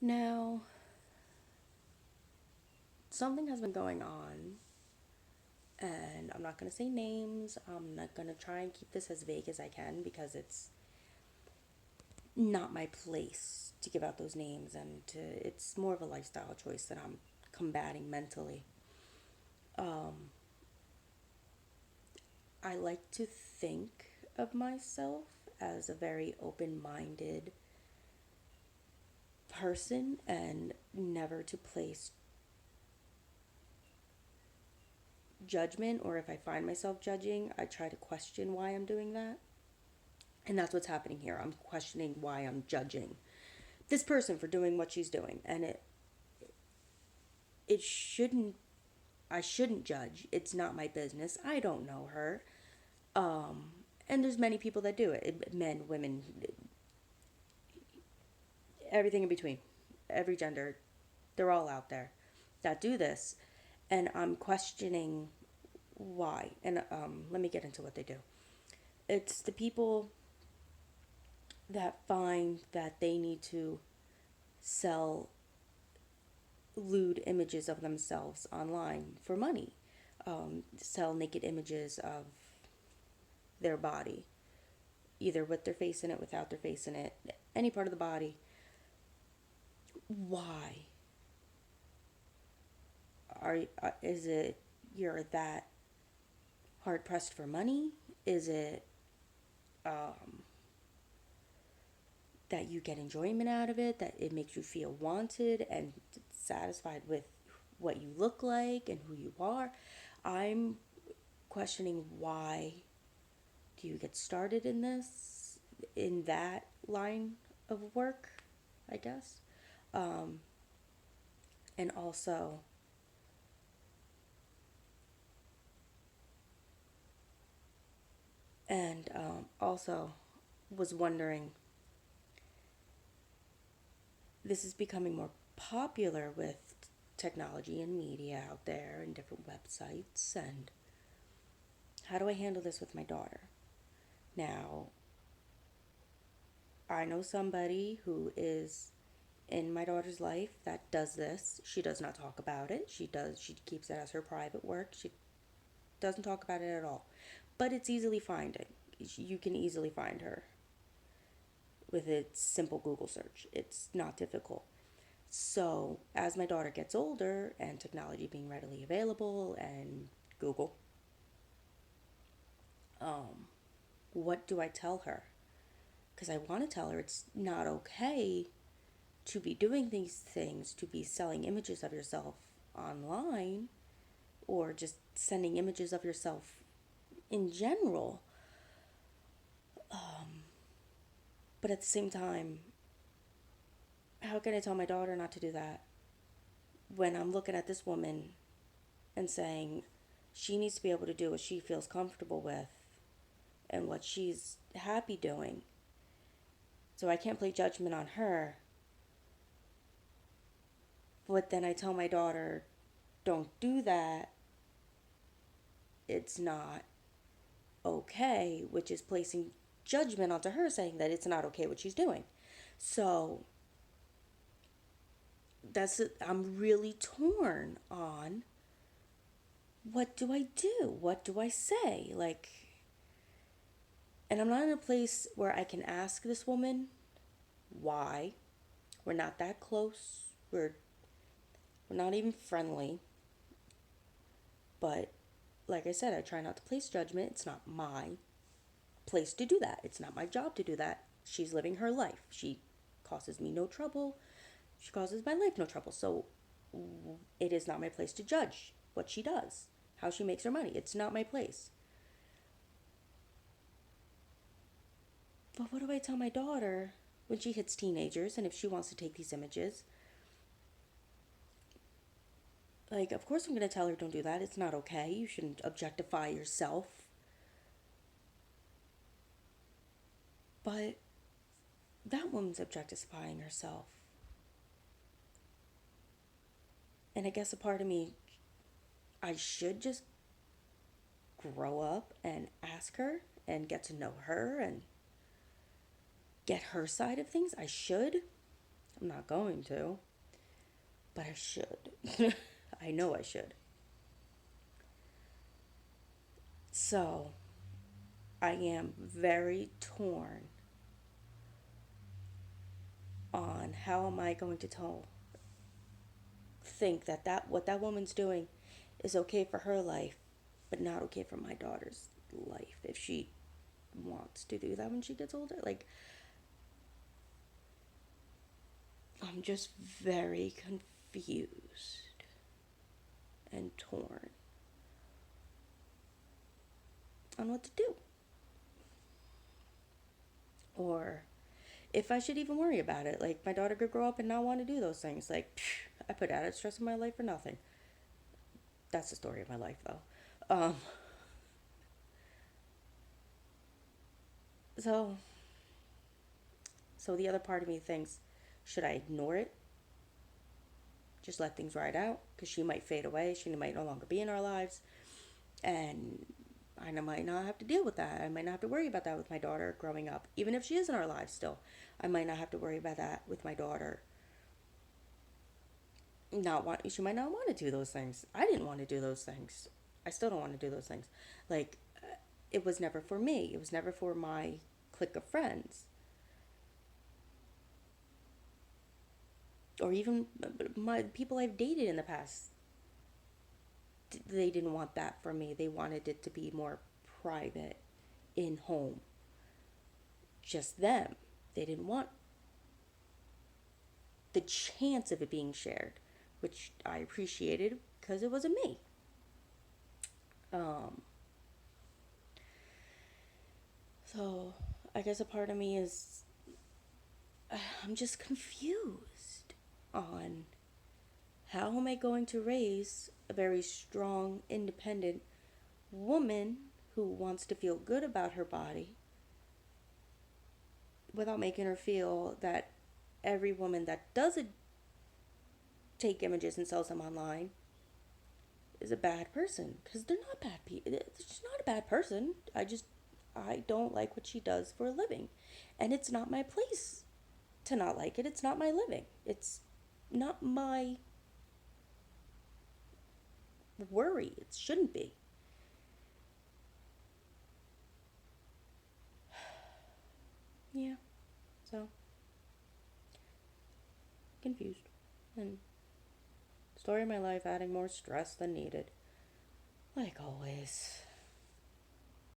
Now, something has been going on, and I'm not going to say names. I'm not going to try and keep this as vague as I can because it's not my place to give out those names, and it's more of a lifestyle choice that I'm combating mentally. Um, I like to think of myself as a very open minded person and never to place judgment, or if I find myself judging, I try to question why I'm doing that. And that's what's happening here. I'm questioning why I'm judging this person for doing what she's doing. And it shouldn't I shouldn't judge. It's not my business. I don't know her. And there's many people that do it. Men, women, everything in between. Every gender, they're all out there that do this. And I'm questioning why. And let me get into what they do. It's the people that find that they need to sell lewd images of themselves online for money, sell naked images of their body, either with their face in it, without their face in it, any part of the body. Why is it you're that hard pressed for money? Is it um, that you get enjoyment out of it, that it makes you feel wanted and satisfied with what you look like and who you are? I'm questioning why do you get started in this, in that line of work, I guess. Um, and also was wondering, this is becoming more popular with technology and media out there and different websites, and how do I handle this with my daughter? Now, I know somebody who is in my daughter's life that does this. She does not talk about it. She keeps it as her private work. She doesn't talk about it at all. But it's easily finding. You can easily find her with a simple Google search. It's not difficult. So, as my daughter gets older and technology being readily available and Google, what do I tell her? Because I want to tell her it's not okay to be doing these things, to be selling images of yourself online, or just sending images of yourself in general. But at the same time, how can I tell my daughter not to do that when I'm looking at this woman and saying she needs to be able to do what she feels comfortable with and what she's happy doing? So I can't play judgment on her, but then I tell my daughter, don't do that. It's not okay, which is placing judgment onto her, saying that it's not okay what she's doing. So that's it. I'm really torn on what do I do? What do I say? Like, and I'm not in a place where I can ask this woman why. We're not that close. We're not even friendly. But like I said, I try not to place judgment. It's not my place to do that. It's not my job to do that. She's living her life. She causes me no trouble. She causes my life no trouble. So it is not my place to judge what she does, how she makes her money. It's not my place. But what do I tell my daughter when she hits teenagers and if she wants to take these images? Like, of course, I'm going to tell her don't do that. It's not okay. You shouldn't objectify yourself. But that woman's objectifying herself. And I guess a part of me, I should just grow up and ask her and get to know her and get her side of things. I should. I'm not going to, but I should. I know I should. So, I am very torn on how am I going to think that what that woman's doing is okay for her life, but not okay for my daughter's life if she wants to do that when she gets older. Like, I'm just very confused and torn on what to do. Or if I should even worry about it. Like, my daughter could grow up and not want to do those things. Like, I put added stress in my life for nothing. That's the story of my life, though. Um, so, so the other part of me thinks, should I ignore it? Just let things ride out? Because she might fade away. She might no longer be in our lives. And I might not have to deal with that. I might not have to worry about that with my daughter growing up. Even if she is in our lives still, I might not have to worry about that with my daughter. She might not want to do those things. I didn't want to do those things. I still don't want to do those things. Like, it was never for me. It was never for my clique of friends. Or even my people I've dated in the past. They didn't want that from me. They wanted it to be more private, in home. Just them. They didn't want the chance of it being shared, which I appreciated because it wasn't me. Um, so I guess a part of me is I'm just confused on how am I going to raise a very strong, independent woman who wants to feel good about her body without making her feel that every woman that doesn't take images and sells them online is a bad person, because they're not bad people. She's not a bad person. I don't like what she does for a living, and it's not my place to not like it. It's not my living. It's not my worry. It shouldn't be. Yeah. So confused, and story of my life, adding more stress than needed, like always.